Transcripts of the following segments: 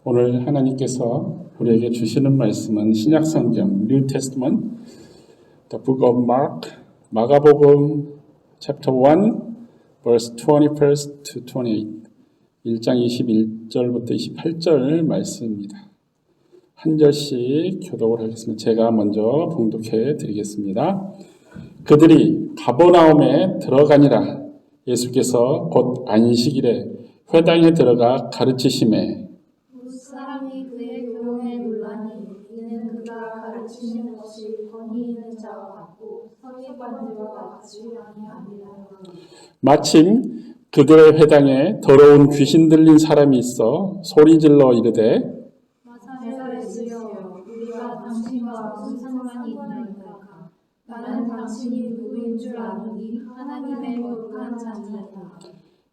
오늘 하나님께서 우리에게 주시는 말씀은 신약성경 New Testament, the Book of Mark, 마가복음 chapter 1, verse 21 to 28, 1장 21절부터 28절 말씀입니다. 한 절씩 교독을 하겠습니다. 제가 먼저 봉독해 드리겠습니다. 그들이 가버나움에 들어가니라. 예수께서 곧 안식일에 회당에 들어가 가르치심에 사람이 그의 교훈에 놀라니 이는 그가 가르치는 것이 권위 있는 자와 같고 서기관들과 같이 아니하니라. 마침 그들의 회당에 더러운 귀신 들린 사람이 있어 소리질러 이르되 나사렛이여 우리가 당신과 무슨 상관이 있나이까. 나는 당신이 누구인 줄 아노니 하나님의 거룩한 자니이다.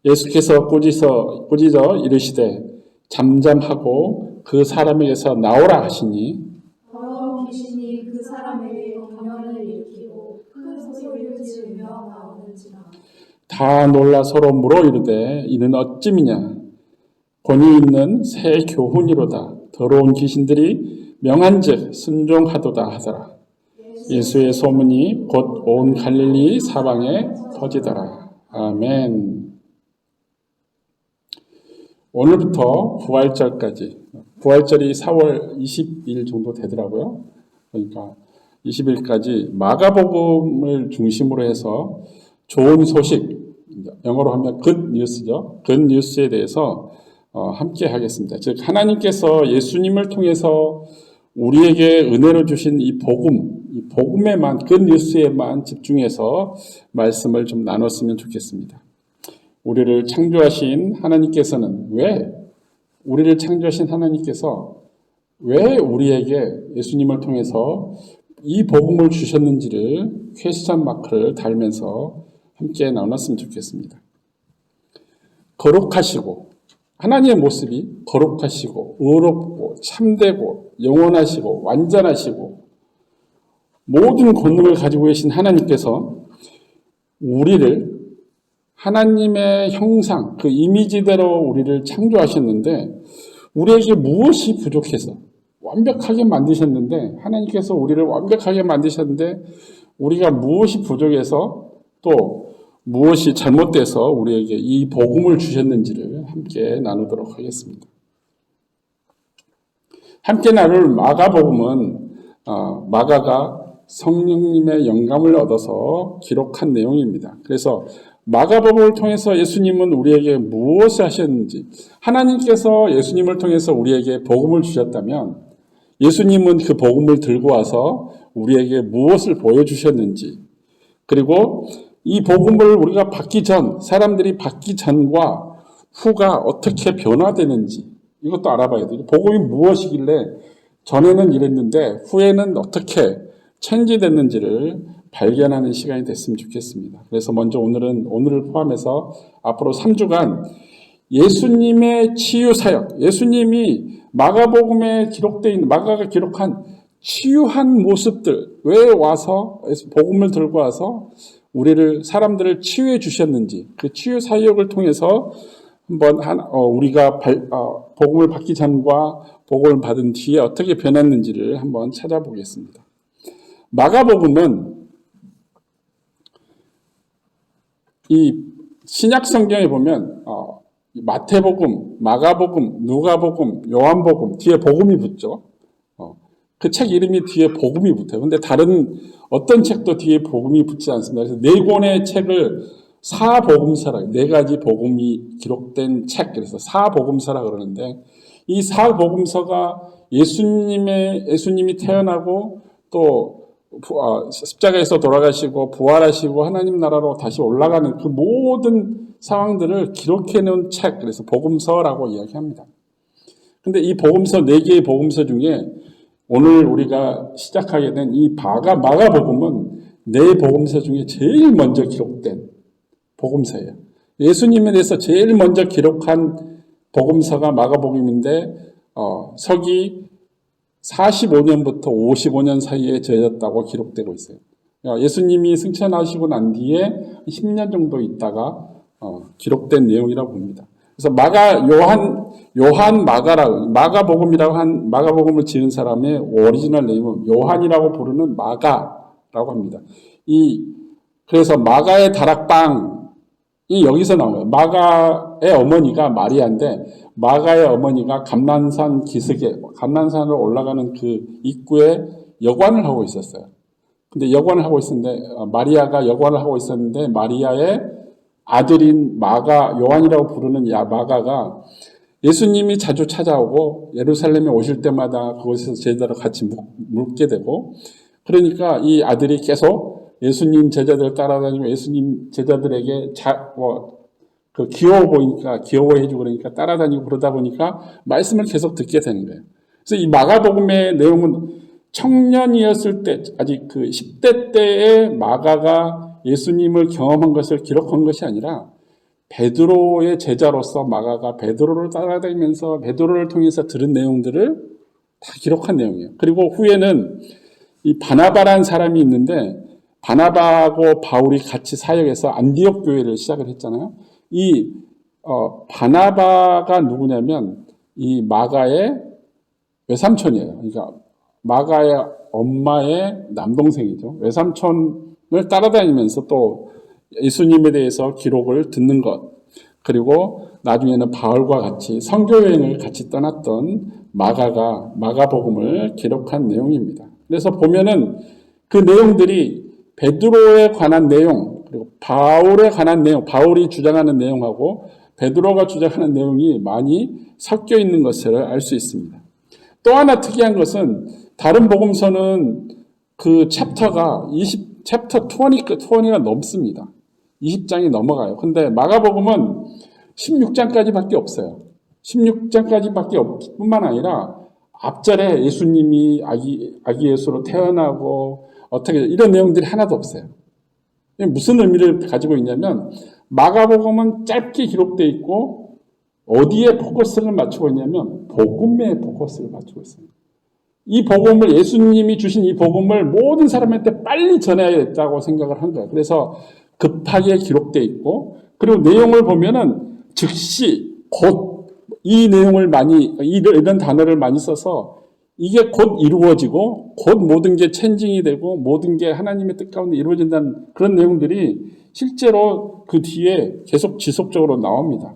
예수께서 꾸짖어 이르시되 잠잠하고 그 사람에게서 나오라 하시니 더러운 귀신이 그 사람에게 경련을 일으키고 큰 소리를 지르며 나오는지라. 다 놀라 서로 물어 이르되 이는 어찌미냐. 권위 있는 새 교훈이로다. 더러운 귀신들이 명한즉 순종하도다 하더라. 예수의 소문이 곧 온 갈릴리 사방에 퍼지더라. 아멘. 오늘부터 부활절까지, 부활절이 4월 20일 정도 되더라고요. 그러니까 20일까지 마가복음을 중심으로 해서 좋은 소식, 영어로 하면 good news죠. good news에 대해서 함께 하겠습니다. 즉 하나님께서 예수님을 통해서 우리에게 은혜로 주신 이 복음에만, good news에만 집중해서 말씀을 좀 나눴으면 좋겠습니다. 우리를 창조하신 하나님께서는 우리를 창조하신 하나님께서 왜 우리에게 예수님을 통해서 이 복음을 주셨는지를 퀘스천 마크를 달면서 함께 나눴으면 좋겠습니다. 거룩하시고 하나님의 모습이 거룩하시고 의롭고 참되고 영원하시고 완전하시고 모든 권능을 가지고 계신 하나님께서 우리를 하나님의 형상, 그 이미지대로 우리를 창조하셨는데 우리에게 무엇이 부족해서 완벽하게 만드셨는데 하나님께서 우리를 완벽하게 만드셨는데 우리가 무엇이 부족해서 또 무엇이 잘못돼서 우리에게 이 복음을 주셨는지를 함께 나누도록 하겠습니다. 함께 나눌 마가복음은 마가가 성령님의 영감을 얻어서 기록한 내용입니다. 그래서 마가복음을 통해서 예수님은 우리에게 무엇을 하셨는지, 하나님께서 예수님을 통해서 우리에게 복음을 주셨다면 예수님은 그 복음을 들고 와서 우리에게 무엇을 보여주셨는지, 그리고 이 복음을 우리가 받기 전, 사람들이 받기 전과 후가 어떻게 변화되는지 이것도 알아봐야 돼요. 복음이 무엇이길래 전에는 이랬는데 후에는 어떻게 체인지됐는지를 발견하는 시간이 됐으면 좋겠습니다. 그래서 먼저 오늘을 포함해서 앞으로 3주간 예수님의 치유 사역, 예수님이 마가복음에 기록되어 있는 마가가 기록한 치유한 모습들, 왜 와서 복음을 들고 와서 사람들을 치유해 주셨는지 그 치유 사역을 통해서 한번 우리가 복음을 받기 전과 복음을 받은 뒤에 어떻게 변했는지를 한번 찾아보겠습니다. 마가복음은 이 신약 성경에 보면 마태복음, 마가복음, 누가복음, 요한복음 뒤에 복음이 붙죠. 그 책 이름이 뒤에 복음이 붙어요. 근데 다른 어떤 책도 뒤에 복음이 붙지 않습니다. 그래서 4권의 책을 사복음서라, 4가지 복음이 기록된 책, 그래서 사복음서라 그러는데 이 사복음서가 예수님이 태어나고 또 십자가에서 돌아가시고 부활하시고 하나님 나라로 다시 올라가는 그 모든 상황들을 기록해놓은 책, 그래서 복음서라고 이야기합니다. 근데 이 복음서, 4개의 복음서 중에 오늘 우리가 시작하게 된 이 마가복음은 4복음서 중에 제일 먼저 기록된 복음서예요. 예수님에 대해서 제일 먼저 기록한 복음서가 마가복음인데 서기 45년부터 55년 사이에 저졌다고 기록되고 있어요. 예수님이 승천하시고 난 뒤에 10년 정도 있다가 기록된 내용이라고 봅니다. 그래서 요한 마가복음이라고 한 마가복음을 지은 사람의 오리지널 네임은 요한이라고 부르는 마가라고 합니다. 그래서 마가의 다락방이 여기서 나와요. 마가의 어머니가 마리아인데 마가의 어머니가 감난산으로 올라가는 그 입구에 여관을 하고 있었어요. 근데 여관을 하고 있었는데 마리아가 여관을 하고 있었는데 마리아의 아들인 요한이라고 부르는 마가가 예수님이 자주 찾아오고 예루살렘에 오실 때마다 그곳에서 제자들과 같이 묵게 되고, 그러니까 이 아들이 계속 예수님 제자들을 따라다니고 예수님 제자들에게 귀여워 보이니까 귀여워해주고 그러니까 따라다니고 그러다 보니까 말씀을 계속 듣게 되는 거예요. 그래서 이 마가복음의 내용은 청년이었을 때, 아직 그 10대 때의 마가가 예수님을 경험한 것을 기록한 것이 아니라 베드로의 제자로서 마가가 베드로를 따라다니면서 베드로를 통해서 들은 내용들을 다 기록한 내용이에요. 그리고 후에는 이 바나바라는 사람이 있는데 바나바하고 바울이 같이 사역해서 안디옥 교회를 시작을 했잖아요. 이 바나바가 누구냐면 이 마가의 외삼촌이에요. 그러니까 마가의 엄마의 남동생이죠. 외삼촌을 따라다니면서 또 예수님에 대해서 기록을 듣는 것, 그리고 나중에는 바울과 같이 선교여행을 같이 떠났던 마가가 마가복음을 기록한 내용입니다. 그래서 보면은 그 내용들이 베드로에 관한 내용, 그리고 바울에 관한 내용, 바울이 주장하는 내용하고 베드로가 주장하는 내용이 많이 섞여 있는 것을 알 수 있습니다. 또 하나 특이한 것은 다른 복음서는 그 챕터가 챕터 20가 넘습니다. 20장이 넘어가요. 근데 마가복음은 16장까지밖에 없어요. 16장까지밖에 뿐만 아니라 앞절에 예수님이 아기 예수로 태어나고 어떻게 이런 내용들이 하나도 없어요. 무슨 의미를 가지고 있냐면 마가복음은 짧게 기록되어 있고 어디에 포커스를 맞추고 있냐면 복음에 포커스를 맞추고 있습니다. 이 복음을 예수님이 주신 이 복음을 모든 사람한테 빨리 전해야겠다고 생각을 한 거예요. 그래서 급하게 기록되어 있고, 그리고 내용을 보면은 즉시 곧 이 내용을 이런 단어를 많이 써서 이게 곧 이루어지고 곧 모든 게 체인징이 되고 모든 게 하나님의 뜻 가운데 이루어진다는 그런 내용들이 실제로 그 뒤에 계속 지속적으로 나옵니다.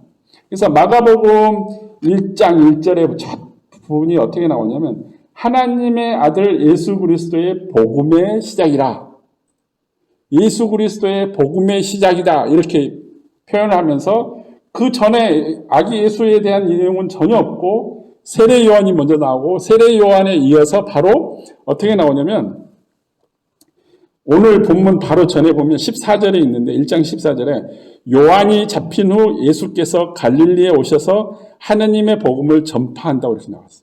그래서 마가복음 1장 1절의 첫 부분이 어떻게 나오냐면 하나님의 아들 예수 그리스도의 복음의 시작이라. 예수 그리스도의 복음의 시작이다. 이렇게 표현하면서 그 전에 아기 예수에 대한 이 내용은 전혀 없고 세례 요한이 먼저 나오고 세례 요한에 이어서 바로 어떻게 나오냐면 오늘 본문 바로 전에 보면 14절에 있는데 1장 14절에 요한이 잡힌 후 예수께서 갈릴리에 오셔서 하나님의 복음을 전파한다고 이렇게 나왔어요.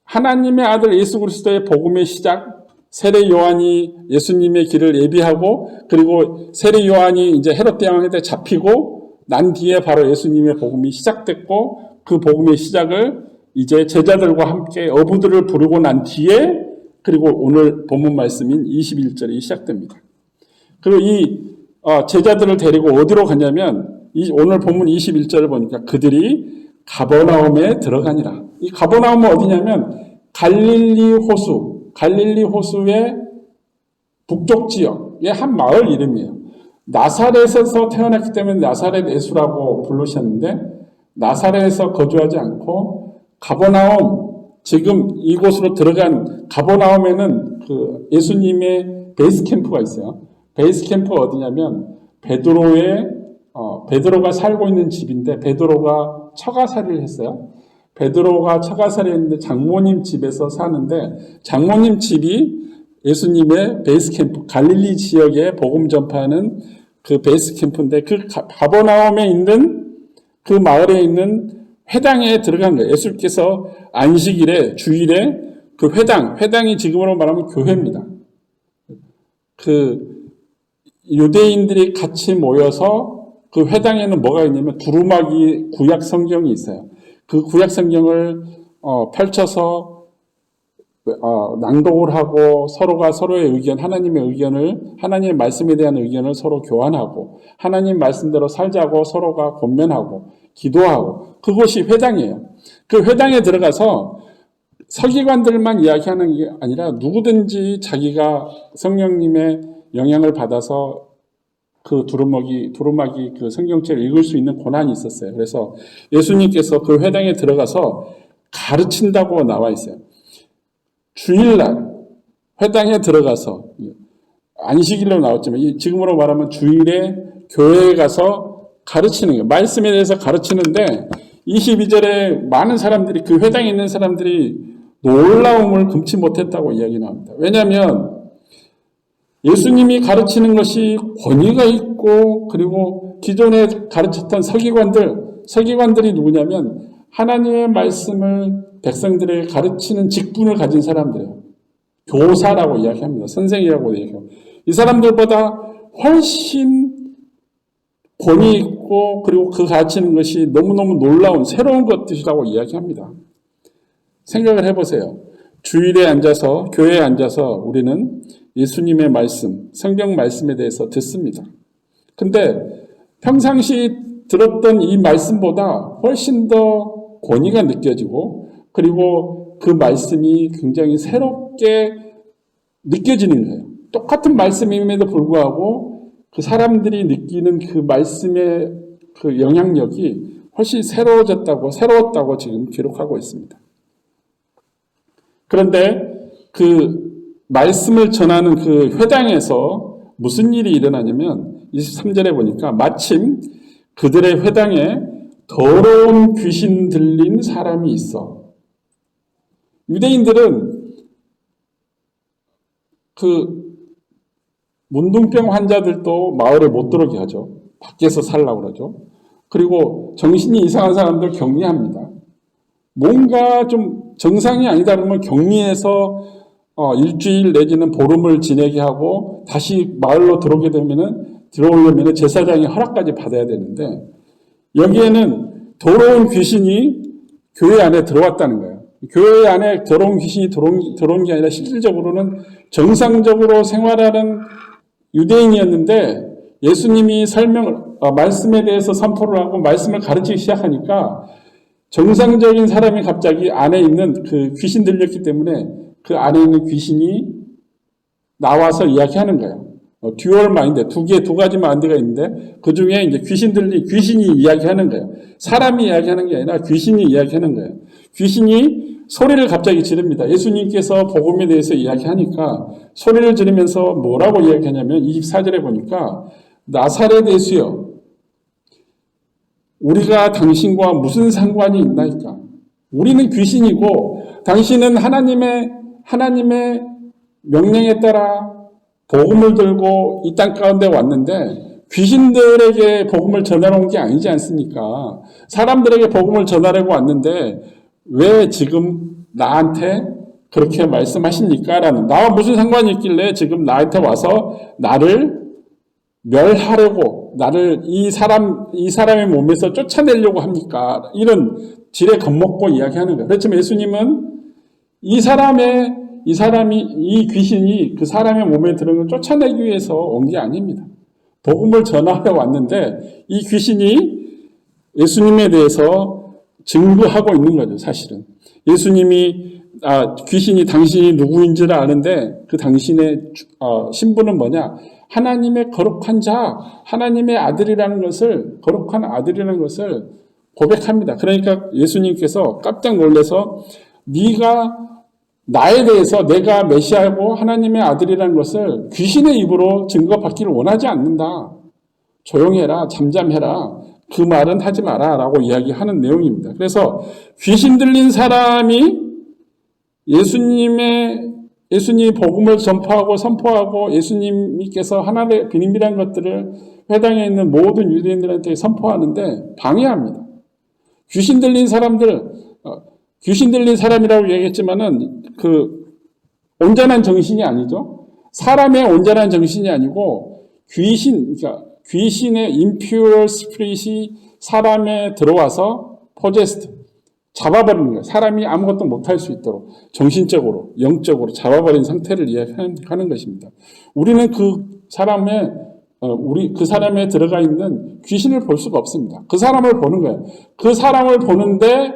하나님의 아들 예수 그리스도의 복음의 시작, 세례 요한이 예수님의 길을 예비하고 그리고 세례 요한이 이제 헤롯 대왕한테 잡히고 난 뒤에 바로 예수님의 복음이 시작됐고 그 복음의 시작을 이제 제자들과 함께 어부들을 부르고 난 뒤에 그리고 오늘 본문 말씀인 21절이 시작됩니다. 그리고 이 제자들을 데리고 어디로 가냐면 오늘 본문 21절을 보니까 그들이 가버나움에 들어가니라. 이 가버나움은 어디냐면 갈릴리 호수의 북쪽 지역의 한 마을 이름이에요. 나사렛에서 태어났기 때문에 나사렛 예수라고 부르셨는데 나사렛에서 거주하지 않고 가버나움, 지금 이곳으로 들어간 가버나움에는 그 예수님의 베이스 캠프가 있어요. 베이스 캠프가 어디냐면 베드로가 살고 있는 집인데 베드로가 처가살이를 했어요. 베드로가 처가살이 했는데 장모님 집에서 사는데 장모님 집이 예수님의 베이스 캠프, 갈릴리 지역에 복음 전파하는 그 베이스 캠프인데 그 가버나움에 있는 그 마을에 있는 회당에 들어간 거예요. 예수께서 안식일에 주일에 그 회당이 지금으로 말하면 교회입니다. 그 유대인들이 같이 모여서 그 회당에는 뭐가 있냐면 두루마기 구약 성경이 있어요. 그 구약 성경을 펼쳐서 낭독을 하고 서로가 서로의 의견, 하나님의 의견을, 하나님의 말씀에 대한 의견을 서로 교환하고 하나님 말씀대로 살자고 서로가 권면하고 기도하고 그것이 회당이에요. 그 회당에 들어가서 서기관들만 이야기하는 게 아니라 누구든지 자기가 성령님의 영향을 받아서 그 두루마기 그 성경책을 읽을 수 있는 권한이 있었어요. 그래서 예수님께서 그 회당에 들어가서 가르친다고 나와 있어요. 주일날 회당에 들어가서 안식일로 나왔지만 지금으로 말하면 주일에 교회에 가서 가르치는 거예요. 말씀에 대해서 가르치는데 22절에 많은 사람들이 그 회당에 있는 사람들이 놀라움을 금치 못했다고 이야기 나옵니다. 왜냐하면 예수님이 가르치는 것이 권위가 있고 그리고 기존에 가르쳤던 서기관들이 누구냐면 하나님의 말씀을 백성들에게 가르치는 직분을 가진 사람들이에요. 교사라고 이야기합니다. 선생이라고 이야기해요. 이 사람들보다 훨씬 권위 있고 그리고 그 가르치는 것이 너무너무 놀라운 새로운 것들이라고 이야기합니다. 생각을 해보세요. 주일에 앉아서 교회에 앉아서 우리는 예수님의 말씀, 성경 말씀에 대해서 듣습니다. 근데 평상시 들었던 이 말씀보다 훨씬 더 권위가 느껴지고 그리고 그 말씀이 굉장히 새롭게 느껴지는 거예요. 똑같은 말씀임에도 불구하고 그 사람들이 느끼는 그 말씀의 그 영향력이 훨씬 새로웠다고 지금 기록하고 있습니다. 그런데 그 말씀을 전하는 그 회당에서 무슨 일이 일어나냐면 23절에 보니까 마침 그들의 회당에 더러운 귀신 들린 사람이 있어. 유대인들은 그 문둥병 환자들도 마을에 못 들어오게 하죠. 밖에서 살라고 그러죠. 그리고 정신이 이상한 사람들 격리합니다. 뭔가 좀 정상이 아니다 그러면 격리해서 일주일 내지는 보름을 지내게 하고 다시 마을로 들어오려면 제사장의 허락까지 받아야 되는데 여기에는 더러운 귀신이 교회 안에 들어왔다는 거예요. 교회 안에 더러운 귀신이 들어온 게 아니라 실질적으로는 정상적으로 생활하는 유대인이었는데 예수님이 말씀에 대해서 선포를 하고 말씀을 가르치기 시작하니까 정상적인 사람이 갑자기 안에 있는 그 귀신 들렸기 때문에 그 안에 있는 귀신이 나와서 이야기하는 거예요. 듀얼 마인드, 두 가지 마인드가 있는데 그 중에 이제 귀신이 이야기하는 거예요. 사람이 이야기하는 게 아니라 귀신이 이야기하는 거예요. 귀신이 소리를 갑자기 지릅니다. 예수님께서 복음에 대해서 이야기하니까 소리를 지르면서 뭐라고 이야기하냐면 24절에 보니까 나사렛 예수여 우리가 당신과 무슨 상관이 있나이까? 우리는 귀신이고 당신은 하나님의 명령에 따라 복음을 들고 이 땅 가운데 왔는데 귀신들에게 복음을 전하러 온 게 아니지 않습니까? 사람들에게 복음을 전하려고 왔는데 왜 지금 나한테 그렇게 말씀하십니까? 나와 무슨 상관이 있길래 지금 나한테 와서 나를 멸하려고 이 사람의 몸에서 쫓아내려고 합니까? 이런 지레 겁먹고 이야기하는 거예요. 그렇지만 예수님은 이 귀신이 그 사람의 몸에 들은 걸 쫓아내기 위해서 온 게 아닙니다. 복음을 전하러 왔는데 이 귀신이 예수님에 대해서 증거하고 있는 거죠, 사실은. 귀신이 당신이 누구인지를 아는데 그 당신의 신분은 뭐냐? 하나님의 거룩한 자, 하나님의 아들이라는 것을, 거룩한 아들이라는 것을 고백합니다. 그러니까 예수님께서 깜짝 놀라서 네가 나에 대해서 내가 메시아고 하나님의 아들이라는 것을 귀신의 입으로 증거받기를 원하지 않는다. 조용해라, 잠잠해라. 그 말은 하지 마라 라고 이야기하는 내용입니다. 그래서 귀신 들린 사람이 예수님이 복음을 전파하고 선포하고 예수님께서 하나님의 비밀한 것들을 회당에 있는 모든 유대인들한테 선포하는데 방해합니다. 귀신 들린 사람이라고 얘기했지만은 온전한 정신이 아니죠. 사람의 온전한 정신이 아니고 귀신의 impure spirit이 사람에 들어와서 possessed, 잡아버리는 거예요. 사람이 아무것도 못할 수 있도록 정신적으로, 영적으로 잡아버린 상태를 이야기하는 것입니다. 우리는 그 사람에 들어가 있는 귀신을 볼 수가 없습니다. 그 사람을 보는 거예요. 그 사람을 보는데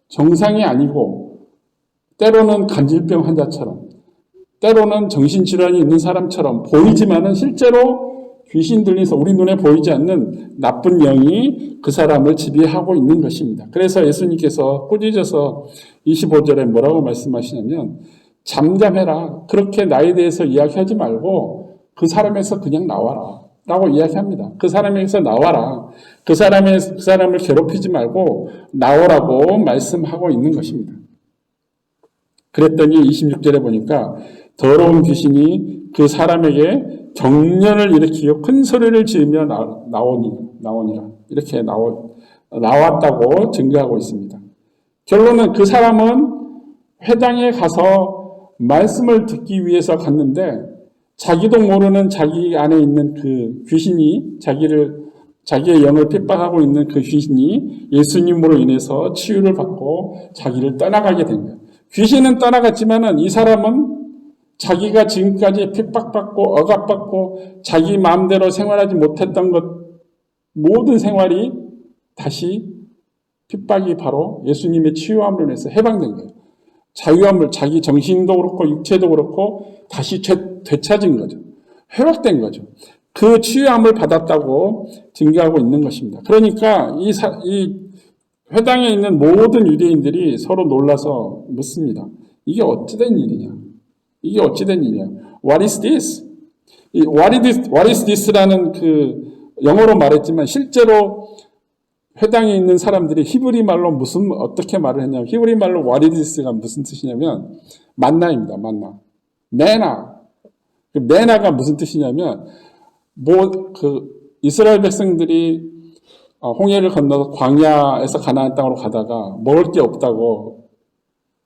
정상이 아니고 때로는 간질병 환자처럼, 때로는 정신질환이 있는 사람처럼 보이지만은 실제로 귀신 들려서 우리 눈에 보이지 않는 나쁜 영이 그 사람을 지배하고 있는 것입니다. 그래서 예수님께서 꾸짖어서 25절에 뭐라고 말씀하시냐면, 잠잠해라. 그렇게 나에 대해서 이야기하지 말고 그 사람에서 그냥 나와라 라고 이야기합니다. 그 사람에서 나와라. 그 사람을 괴롭히지 말고 나오라고 말씀하고 있는 것입니다. 그랬더니 26절에 보니까 더러운 귀신이 그 사람에게 경련을 일으키고 큰 소리를 지으며 나오니라. 이렇게 나왔다고 증거하고 있습니다. 결론은 그 사람은 회당에 가서 말씀을 듣기 위해서 갔는데 자기도 모르는 자기 안에 있는 그 귀신이 자기의 영을 핍박하고 있는 그 귀신이 예수님으로 인해서 치유를 받고 자기를 떠나가게 된 거예요. 귀신은 떠나갔지만은 이 사람은 자기가 지금까지 핍박받고 억압받고 자기 마음대로 생활하지 못했던 것 모든 생활이 다시 핍박이 바로 예수님의 치유함으로 인해서 해방된 거예요. 자유함을 자기 정신도 그렇고 육체도 그렇고 다시 되찾은 거죠. 회복된 거죠. 그 치유함을 받았다고 증거하고 있는 것입니다. 그러니까 이 회당에 있는 모든 유대인들이 서로 놀라서 묻습니다. 이게 어찌된 일이냐? 이게 어찌된 일이냐? What is this? What is this라는 그 영어로 말했지만 실제로 회당에 있는 사람들이 히브리 말로 어떻게 말을 했냐면 히브리 말로 what is this가 무슨 뜻이냐면 만나입니다. 만나. 메나. 그 메나가 무슨 뜻이냐면 이스라엘 백성들이 홍해를 건너서 광야에서 가나안 땅으로 가다가 먹을 게 없다고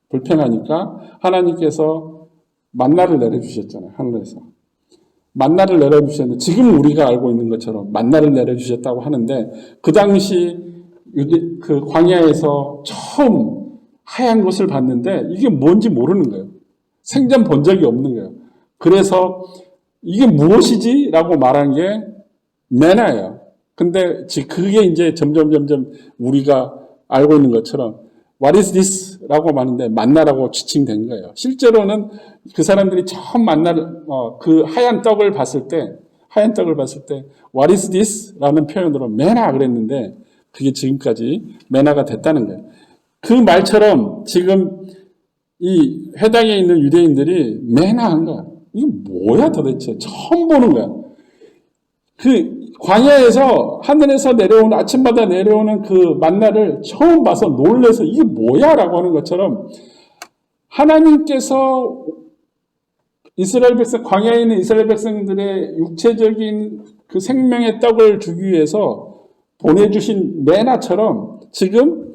불평하니까 하나님께서 만나를 내려주셨잖아요. 하늘에서. 만나를 내려주셨는데 지금 우리가 알고 있는 것처럼 만나를 내려주셨다고 하는데 그 당시 그 광야에서 처음 하얀 것을 봤는데 이게 뭔지 모르는 거예요. 생전 본 적이 없는 거예요. 그래서 이게 무엇이지? 라고 말한 게 메나예요. 근데 그게 이제 점점 우리가 알고 있는 것처럼 What is this? 라고 말하는데 만나라고 지칭된 거예요. 실제로는 그 사람들이 처음 그 하얀 떡을 봤을 때 What is this? 라는 표현으로 메나 그랬는데 그게 지금까지 메나가 됐다는 거예요. 그 말처럼 지금 이 회당에 있는 유대인들이 메나한 거야. 이게 뭐야 도대체? 처음 보는 거야. 그 광야에서 하늘에서 아침마다 내려오는 그 만나를 처음 봐서 놀래서 이게 뭐야? 라고 하는 것처럼 하나님께서 광야에 있는 이스라엘 백성들의 육체적인 그 생명의 떡을 주기 위해서 보내주신 메나처럼 지금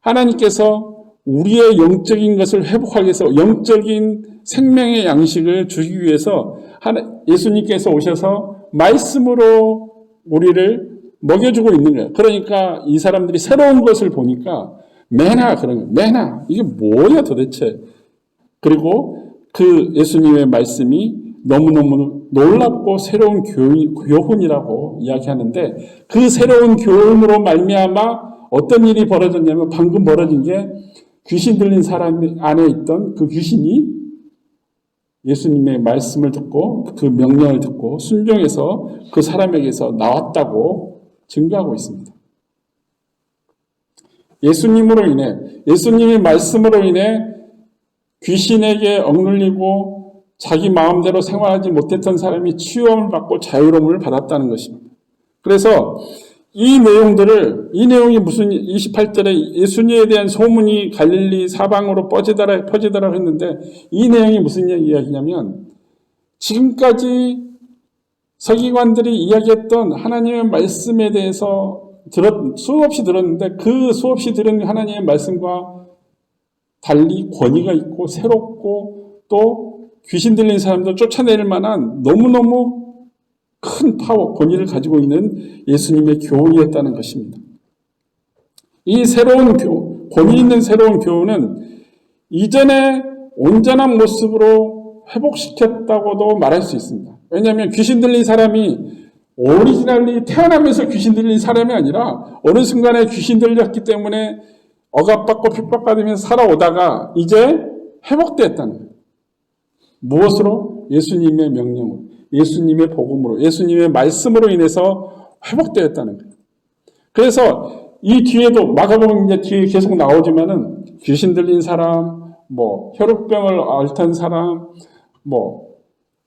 하나님께서 우리의 영적인 것을 회복하기 위해서 영적인 생명의 양식을 주기 위해서 예수님께서 오셔서 말씀으로 우리를 먹여주고 있는 거예요. 그러니까 이 사람들이 새로운 것을 보니까 메나 그런 거예요. 메나 이게 뭐야 도대체. 그리고 그 예수님의 말씀이 너무너무 놀랍고 새로운 교훈이라고 이야기하는데 그 새로운 교훈으로 말미암아 어떤 일이 벌어졌냐면 방금 벌어진 게 귀신 들린 사람 안에 있던 그 귀신이 예수님의 말씀을 듣고 그 명령을 듣고 순종해서 그 사람에게서 나왔다고 증거하고 있습니다. 예수님의 말씀으로 인해 귀신에게 억눌리고 자기 마음대로 생활하지 못했던 사람이 치유함을 받고 자유로움을 받았다는 것입니다. 그래서 이 내용이 무슨 28절에 예수님에 대한 소문이 갈릴리 사방으로 퍼지더라 했는데 이 내용이 무슨 이야기냐면 지금까지 서기관들이 이야기했던 하나님의 말씀에 대해서 수없이 들었는데 그 수없이 들은 하나님의 말씀과 달리 권위가 있고 새롭고 또 귀신 들린 사람도 쫓아낼 만한 너무너무 큰 권위를 가지고 있는 예수님의 교훈이었다는 것입니다. 이 새로운 권위 있는 새로운 교훈은 이전에 온전한 모습으로 회복시켰다고도 말할 수 있습니다. 왜냐하면 귀신 들린 사람이 오리지널리 태어나면서 귀신 들린 사람이 아니라 어느 순간에 귀신 들렸기 때문에 억압받고 핍박받으면서 살아오다가 이제 회복되었다는 거예요. 무엇으로? 예수님의 명령으로, 예수님의 복음으로, 예수님의 말씀으로 인해서 회복되었다는 거예요. 그래서 이 뒤에도 마가복음 이제 뒤에 계속 나오지만은 귀신 들린 사람, 혈우병을 앓던 사람,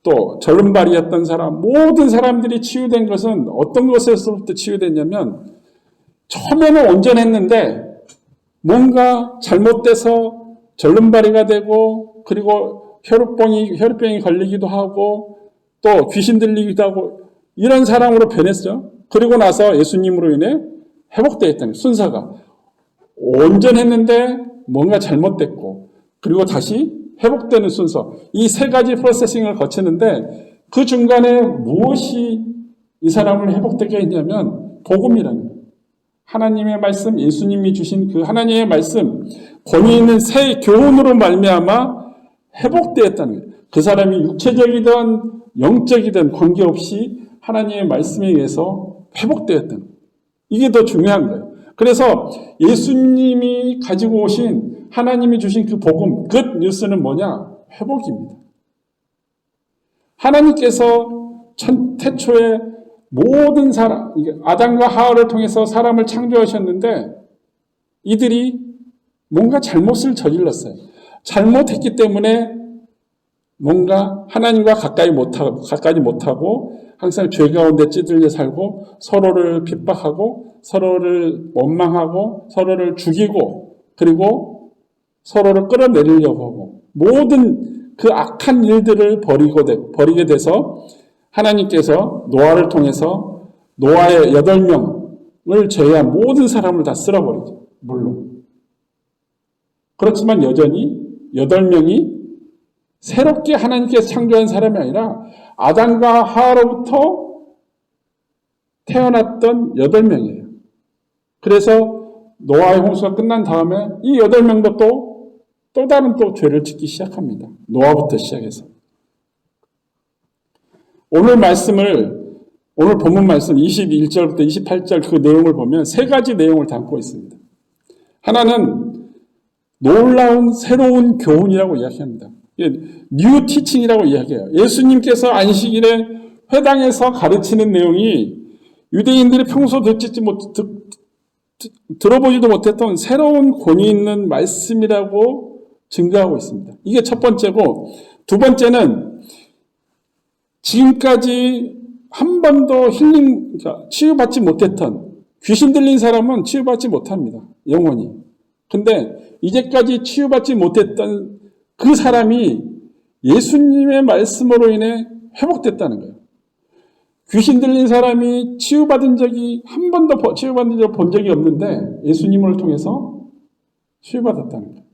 또 절름발이였던 사람, 모든 사람들이 치유된 것은 어떤 것에서부터 치유됐냐면 처음에는 온전했는데 뭔가 잘못돼서 절름발이가 되고 그리고 혈우병이 걸리기도 하고 또 귀신 들리기도 하고 이런 사람으로 변했죠. 그리고 나서 예수님으로 인해 회복되었다는 순서가 온전했는데 뭔가 잘못됐고 그리고 다시 회복되는 순서, 이 세 가지 프로세싱을 거치는데 그 중간에 무엇이 이 사람을 회복되게 했냐면 복음이라는 거예요. 하나님의 말씀, 예수님이 주신 그 하나님의 말씀, 권위 있는 새 교훈으로 말미암아 회복되었다는 거예요. 그 사람이 육체적이든 영적이든 관계없이 하나님의 말씀에 의해서 회복되었다는 거예요. 이게 더 중요한 거예요. 그래서 예수님이 가지고 오신 하나님이 주신 그 복음, 굿 뉴스는 뭐냐? 회복입니다. 하나님께서 태초에 모든 사람, 아담과 하와를 통해서 사람을 창조하셨는데 이들이 뭔가 잘못을 저질렀어요. 잘못했기 때문에 뭔가 하나님과 가까이 못하고 항상 죄 가운데 찌들려 살고 서로를 핍박하고 서로를 원망하고 서로를 죽이고 그리고 서로를 끌어내리려고 하고 모든 그 악한 일들을 버리게 돼서 하나님께서 노아를 통해서 노아의 8명을 제외한 모든 사람을 다 쓸어버리죠. 물론. 그렇지만 여전히 8명이 새롭게 하나님께서 창조한 사람이 아니라 아담과 하와로부터 태어났던 8명이에요. 그래서 노아의 홍수가 끝난 다음에 이 8명도 또 다른 죄를 짓기 시작합니다. 노아부터 시작해서. 오늘 본문 말씀 21절부터 28절 그 내용을 보면 세 가지 내용을 담고 있습니다. 하나는 놀라운 새로운 교훈이라고 이야기합니다. 뉴 티칭이라고 이야기해요. 예수님께서 안식일에 회당에서 가르치는 내용이 유대인들이 평소 들어보지도 못했던 새로운 권위 있는 말씀이라고 증거하고 있습니다. 이게 첫 번째고, 두 번째는 지금까지 한 번도 치유받지 못했던 귀신 들린 사람은 치유받지 못합니다. 영원히. 근데 이제까지 치유받지 못했던 그 사람이 예수님의 말씀으로 인해 회복됐다는 거예요. 귀신 들린 사람이 치유받은 적이 한 번도 치유받은 적 본 적이 없는데 예수님을 통해서 치유받았다는 거예요.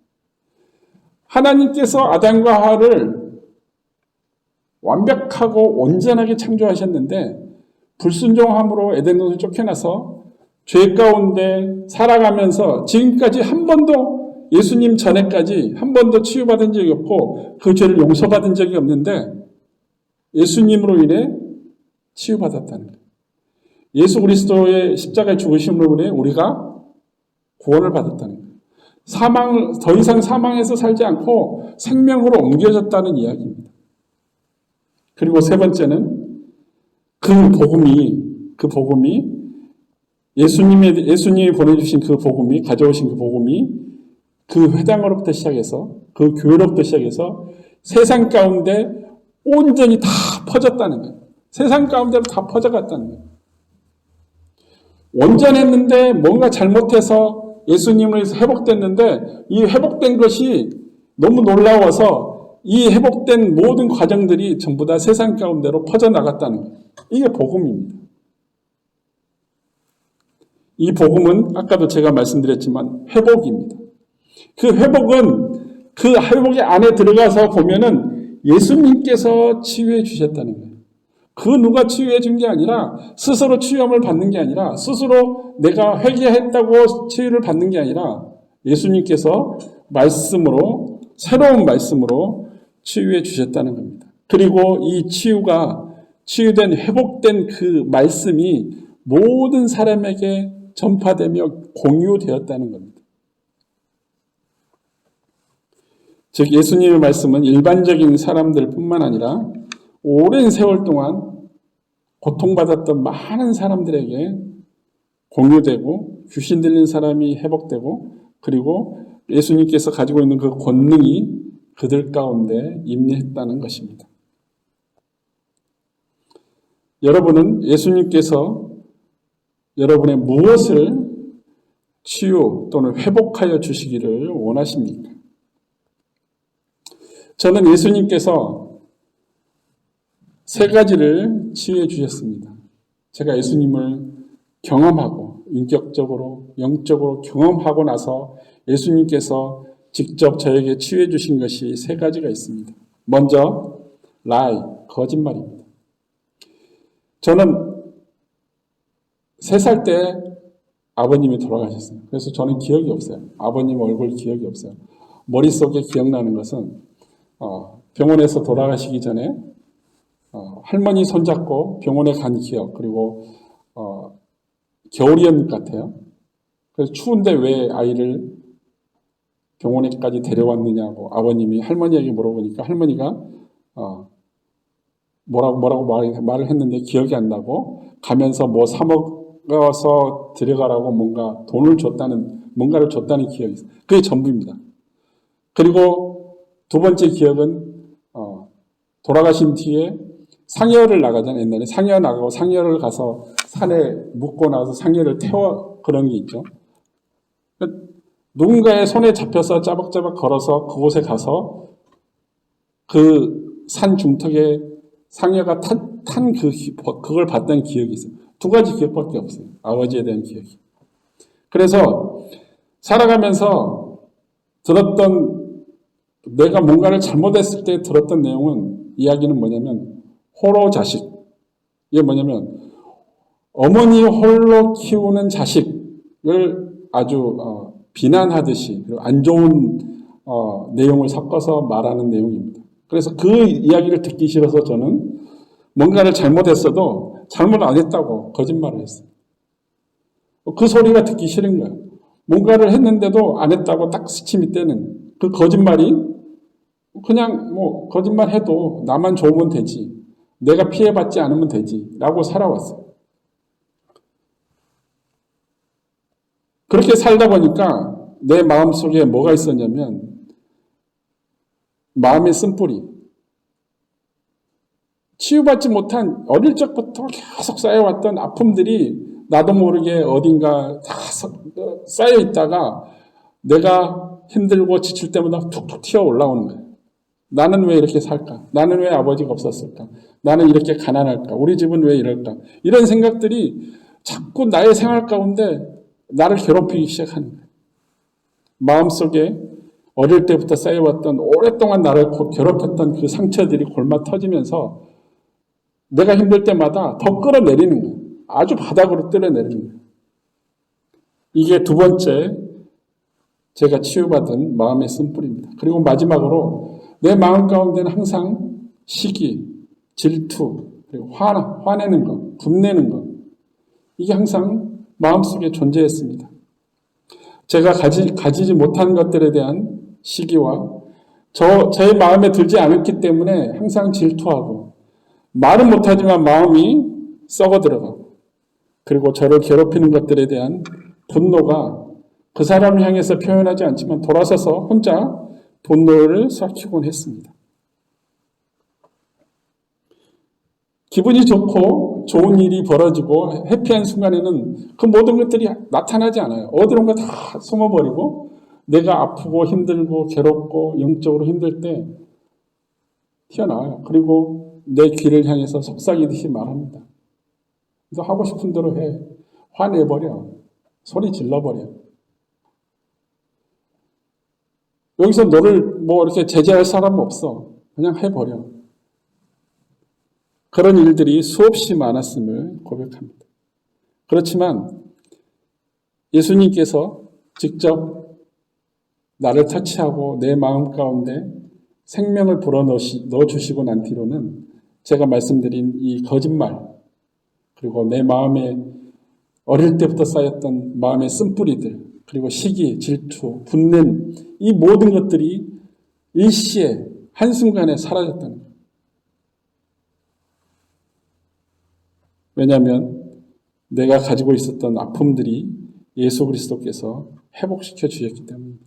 하나님께서 아담과 하와를 완벽하고 온전하게 창조하셨는데 불순종함으로 에덴동산을 쫓겨나서 죄 가운데 살아가면서 지금까지 한 번도 예수님 전에까지 한 번도 치유받은 적이 없고 그 죄를 용서받은 적이 없는데 예수님으로 인해 치유받았다는 거예요. 예수 그리스도의 십자가의 죽으심으로 인해 우리가 구원을 받았다는 거예요. 더 이상 사망에서 살지 않고 생명으로 옮겨졌다는 이야기입니다. 그리고 세 번째는 그 복음이 예수님이 보내주신 그 복음이, 가져오신 그 복음이 그 회당으로부터 시작해서, 그 교회로부터 시작해서 세상 가운데 온전히 다 퍼졌다는 거예요. 세상 가운데로 다 퍼져갔다는 거예요. 온전했는데 뭔가 잘못해서 예수님을 위해서 회복됐는데 이 회복된 것이 너무 놀라워서 이 회복된 모든 과정들이 전부 다 세상 가운데로 퍼져나갔다는 거예요. 이게 복음입니다. 이 복음은 아까도 제가 말씀드렸지만 회복입니다. 그 회복의 안에 들어가서 보면은 예수님께서 치유해 주셨다는 거예요. 그 누가 치유해 준 게 아니라 스스로 치유함을 받는 게 아니라 스스로 내가 회개했다고 치유를 받는 게 아니라 예수님께서 말씀으로, 새로운 말씀으로 치유해 주셨다는 겁니다. 그리고 이 치유된, 회복된 그 말씀이 모든 사람에게 전파되며 공유되었다는 겁니다. 즉 예수님의 말씀은 일반적인 사람들 뿐만 아니라 오랜 세월 동안 고통받았던 많은 사람들에게 공유되고 귀신 들린 사람이 회복되고 그리고 예수님께서 가지고 있는 그 권능이 그들 가운데 임재했다는 것입니다. 여러분은 예수님께서 여러분의 무엇을 치유 또는 회복하여 주시기를 원하십니까? 저는 예수님께서 세 가지를 치유해 주셨습니다. 제가 예수님을 경험하고 인격적으로 영적으로 경험하고 나서 예수님께서 직접 저에게 치유해 주신 것이 세 가지가 있습니다. 먼저 라이, 거짓말입니다. 저는 3살 때 아버님이 돌아가셨어요. 그래서 저는 기억이 없어요. 아버님 얼굴 기억이 없어요. 머릿속에 기억나는 것은 병원에서 돌아가시기 전에 할머니 손잡고 병원에 간 기억, 그리고 겨울이었는 것 같아요. 그래서 추운데 왜 아이를 병원에까지 데려왔느냐고 아버님이 할머니에게 물어보니까 할머니가 뭐라고 말을 했는데 기억이 안 나고 가면서 뭐 사 먹어서 들어가라고 뭔가를 줬다는 기억이 있어요. 그게 전부입니다. 그리고 두 번째 기억은 돌아가신 뒤에 상여를 나가잖아요. 옛날에 상여 나가고 상여를 가서 산에 묻고 나서 상여를 태워 그런 게 있죠. 누군가의 손에 잡혀서 짜박짜박 걸어서 그곳에 가서 그 산 중턱에 상여가 그걸 봤던 기억이 있어요. 두 가지 기억밖에 없어요. 아버지에 대한 기억이. 그래서 살아가면서 내가 뭔가를 잘못했을 때 들었던 이야기는 뭐냐면 호로 자식. 이게 뭐냐면 어머니 홀로 키우는 자식을 아주 비난하듯이 안 좋은 내용을 섞어서 말하는 내용입니다. 그래서 그 이야기를 듣기 싫어서 저는 뭔가를 잘못했어도 잘못 안 했다고 거짓말을 했어요. 그 소리가 듣기 싫은 거예요. 뭔가를 했는데도 안 했다고 딱 스치미 떼는 그 거짓말이 그냥 거짓말해도 나만 좋으면 되지. 내가 피해받지 않으면 되지. 라고 살아왔어요. 그렇게 살다 보니까 내 마음속에 뭐가 있었냐면 마음의 쓴뿌리. 치유받지 못한 어릴 적부터 계속 쌓여왔던 아픔들이 나도 모르게 어딘가 다 쌓여 있다가 내가 힘들고 지칠 때마다 툭툭 튀어 올라오는 거예요. 나는 왜 이렇게 살까? 나는 왜 아버지가 없었을까? 나는 이렇게 가난할까? 우리 집은 왜 이럴까? 이런 생각들이 자꾸 나의 생활 가운데 나를 괴롭히기 시작하는 거예요. 마음속에 어릴 때부터 쌓여왔던 오랫동안 나를 괴롭혔던 그 상처들이 골마 터지면서 내가 힘들 때마다 더 끌어내리는 거예요. 아주 바닥으로 끌어내리는 거예요. 이게 두 번째 제가 치유받은 마음의 쓴뿌리입니다. 그리고 마지막으로 내 마음 가운데는 항상 시기, 질투, 그리고 화내는 것, 분내는 것 이게 항상 마음속에 존재했습니다. 제가 가지지 못한 것들에 대한 시기와 저의 마음에 들지 않았기 때문에 항상 질투하고 말은 못하지만 마음이 썩어 들어가고 그리고 저를 괴롭히는 것들에 대한 분노가 그 사람을 향해서 표현하지 않지만 돌아서서 혼자 분노를 삭히곤 했습니다. 기분이 좋고 좋은 일이 벌어지고 해피한 순간에는 그 모든 것들이 나타나지 않아요. 어디론가 다 숨어버리고 내가 아프고 힘들고 괴롭고 영적으로 힘들 때 튀어나와요. 그리고 내 귀를 향해서 속삭이듯이 말합니다. 그래서 하고 싶은 대로 해. 화내버려. 소리 질러버려. 여기서 너를 이렇게 제재할 사람은 없어. 그냥 해버려. 그런 일들이 수없이 많았음을 고백합니다. 그렇지만 예수님께서 직접 나를 터치하고 내 마음 가운데 생명을 불어넣어주시고 난 뒤로는 제가 말씀드린 이 거짓말, 그리고 내 마음에 어릴 때부터 쌓였던 마음의 쓴뿌리들, 그리고 시기, 질투, 분냄, 이 모든 것들이 일시에 한순간에 사라졌다는 거예요. 왜냐하면 내가 가지고 있었던 아픔들이 예수 그리스도께서 회복시켜 주셨기 때문입니다.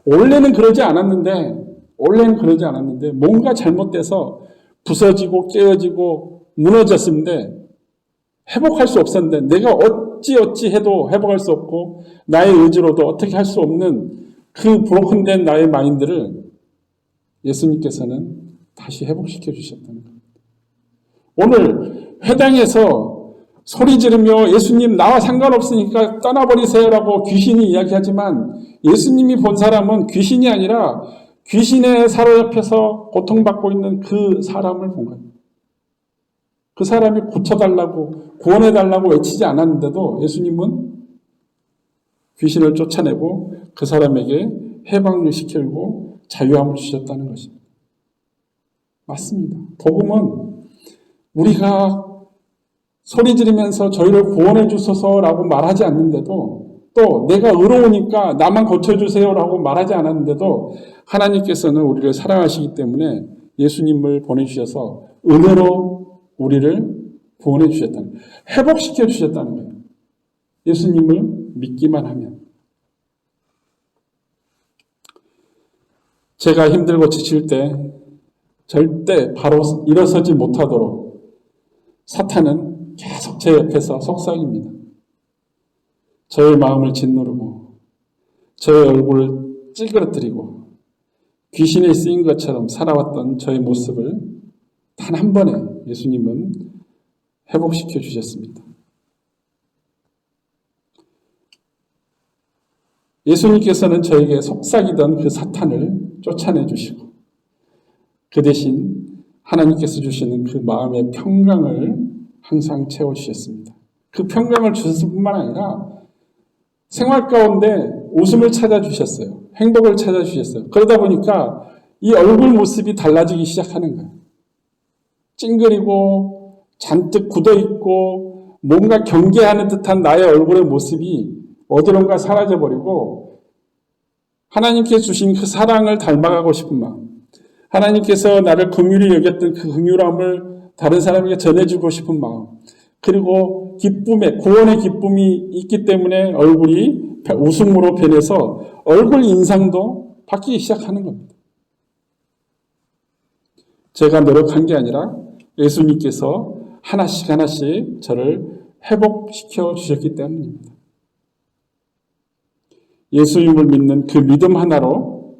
원래는 그러지 않았는데 뭔가 잘못돼서 부서지고 깨어지고 무너졌는데 회복할 수 없었는데 내가 어찌 해도 회복할 수 없고 나의 의지로도 어떻게 할 수 없는 그 브로큰된 나의 마인드를 예수님께서는 다시 회복시켜 주셨다는 겁니다. 오늘 회당에서 소리 지르며 예수님 나와 상관없으니까 떠나버리세요라고 귀신이 이야기하지만 예수님이 본 사람은 귀신이 아니라 귀신에 사로잡혀서 고통받고 있는 그 사람을 본 거예요. 그 사람이 고쳐달라고 구원해달라고 외치지 않았는데도 예수님은 귀신을 쫓아내고 그 사람에게 해방을 시키고 자유함을 주셨다는 것입니다. 맞습니다. 복음은 우리가 소리 지르면서 저희를 구원해 주소서라고 말하지 않는데도 또 내가 의로우니까 나만 고쳐주세요라고 말하지 않았는데도 하나님께서는 우리를 사랑하시기 때문에 예수님을 보내주셔서 은혜로 우리를 구원해 주셨다는 거예요. 회복시켜 주셨다는 거예요. 예수님을 믿기만 하면. 제가 힘들고 지칠 때 절대 바로 일어서지 못하도록 사탄은 계속 제 옆에서 속삭입니다. 저의 마음을 짓누르고 저의 얼굴을 찌그러뜨리고 귀신에 쓰인 것처럼 살아왔던 저의 모습을 단 한 번에 예수님은 회복시켜 주셨습니다. 예수님께서는 저에게 속삭이던 그 사탄을 쫓아내 주시고 그 대신 하나님께서 주시는 그 마음의 평강을 항상 채워주셨습니다. 그 평강을 주셨을 뿐만 아니라 생활 가운데 웃음을 찾아주셨어요. 행복을 찾아주셨어요. 그러다 보니까 이 얼굴 모습이 달라지기 시작하는 거예요. 찡그리고 잔뜩 굳어있고 뭔가 경계하는 듯한 나의 얼굴의 모습이 어디론가 사라져버리고 하나님께 주신 그 사랑을 닮아가고 싶은 마음, 하나님께서 나를 긍휼히 여겼던 그 긍휼함을 다른 사람에게 전해주고 싶은 마음, 그리고 기쁨의 구원의 기쁨이 있기 때문에 얼굴이 웃음으로 변해서 얼굴 인상도 바뀌기 시작하는 겁니다. 제가 노력한 게 아니라 예수님께서 하나씩 저를 회복시켜 주셨기 때문입니다. 예수님을 믿는 그 믿음 하나로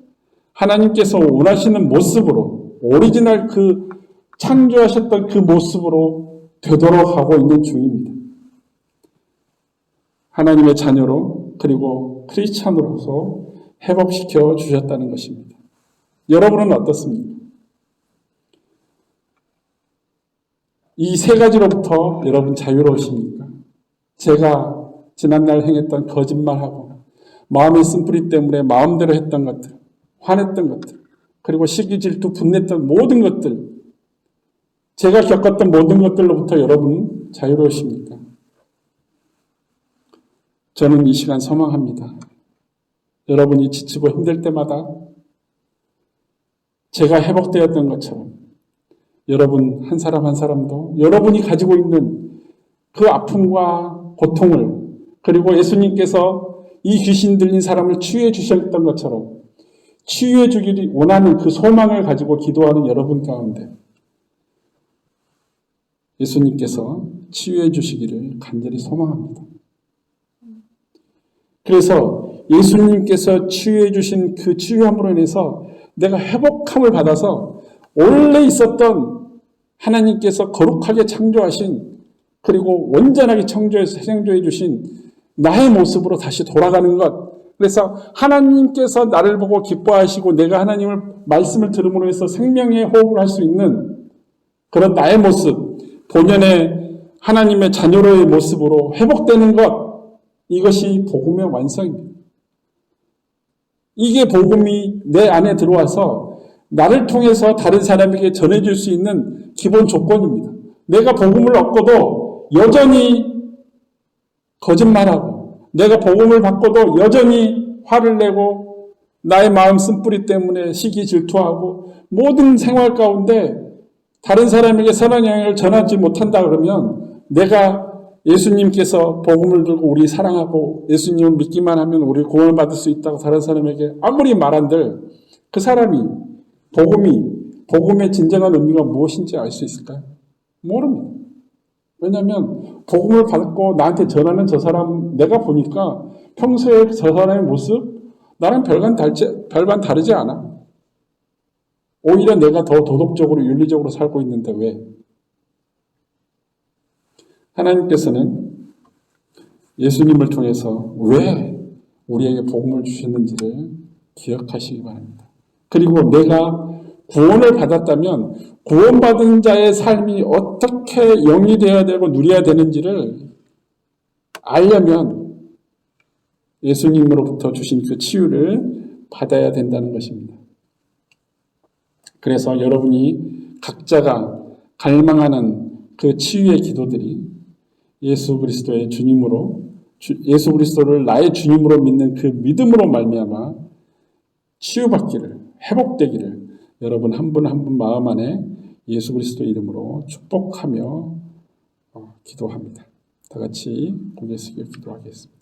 하나님께서 원하시는 모습으로 오리지널 그 창조하셨던 그 모습으로 되도록 하고 있는 중입니다. 하나님의 자녀로 그리고 크리스찬으로서 회복시켜 주셨다는 것입니다. 여러분은 어떻습니까? 이 세 가지로부터 여러분 자유로우십니까? 제가 지난날 행했던 거짓말하고 마음의 쓴뿌리 때문에 마음대로 했던 것들, 화냈던 것들, 그리고 시기, 질투, 분냈던 모든 것들, 제가 겪었던 모든 것들로부터 여러분 자유로우십니까? 저는 이 시간 소망합니다. 여러분이 지치고 힘들 때마다 제가 회복되었던 것처럼 여러분 한 사람 한 사람도 여러분이 가지고 있는 그 아픔과 고통을, 그리고 예수님께서 이 귀신 들린 사람을 치유해 주셨던 것처럼 치유해 주기를 원하는 그 소망을 가지고 기도하는 여러분 가운데 예수님께서 치유해 주시기를 간절히 소망합니다. 그래서 예수님께서 치유해 주신 그 치유함으로 인해서 내가 회복함을 받아서 원래 있었던 하나님께서 거룩하게 창조하신, 그리고 온전하게 창조해 주신 나의 모습으로 다시 돌아가는 것. 그래서 하나님께서 나를 보고 기뻐하시고 내가 하나님을 말씀을 들음으로 해서 생명의 호흡을 할 수 있는 그런 나의 모습, 본연의 하나님의 자녀로의 모습으로 회복되는 것, 이것이 복음의 완성입니다. 이게 복음이 내 안에 들어와서 나를 통해서 다른 사람에게 전해줄 수 있는 기본 조건입니다. 내가 복음을 얻고도 여전히 거짓말하고 내가 복음을 받고도 여전히 화를 내고 나의 마음 쓴뿌리 때문에 시기 질투하고 모든 생활 가운데 다른 사람에게 선한 영향을 전하지 못한다 그러면 내가 예수님께서 복음을 들고 우리 사랑하고 예수님을 믿기만 하면 우리 구원을 받을 수 있다고 다른 사람에게 아무리 말한들 그 사람이 복음의 진정한 의미가 무엇인지 알 수 있을까요? 모릅니다. 왜냐하면 복음을 받고 나한테 전하는 저 사람 내가 보니까 평소에 저 사람의 모습 나랑 별반 다르지 않아. 오히려 내가 더 도덕적으로 윤리적으로 살고 있는데 왜? 하나님께서는 예수님을 통해서 왜 우리에게 복음을 주셨는지를 기억하시기 바랍니다. 그리고 내가 구원을 받았다면 구원받은 자의 삶이 어떻게 영이 되어야 되고 누려야 되는지를 알려면 예수님으로부터 주신 그 치유를 받아야 된다는 것입니다. 그래서 여러분이 각자가 갈망하는 그 치유의 기도들이 예수 그리스도의 주님으로 예수 그리스도를 나의 주님으로 믿는 그 믿음으로 말미암아 치유받기를 회복되기를 여러분 한 분 한 분 마음 안에 예수 그리스도 이름으로 축복하며 기도합니다. 다 같이 고개 숙여 기도하겠습니다.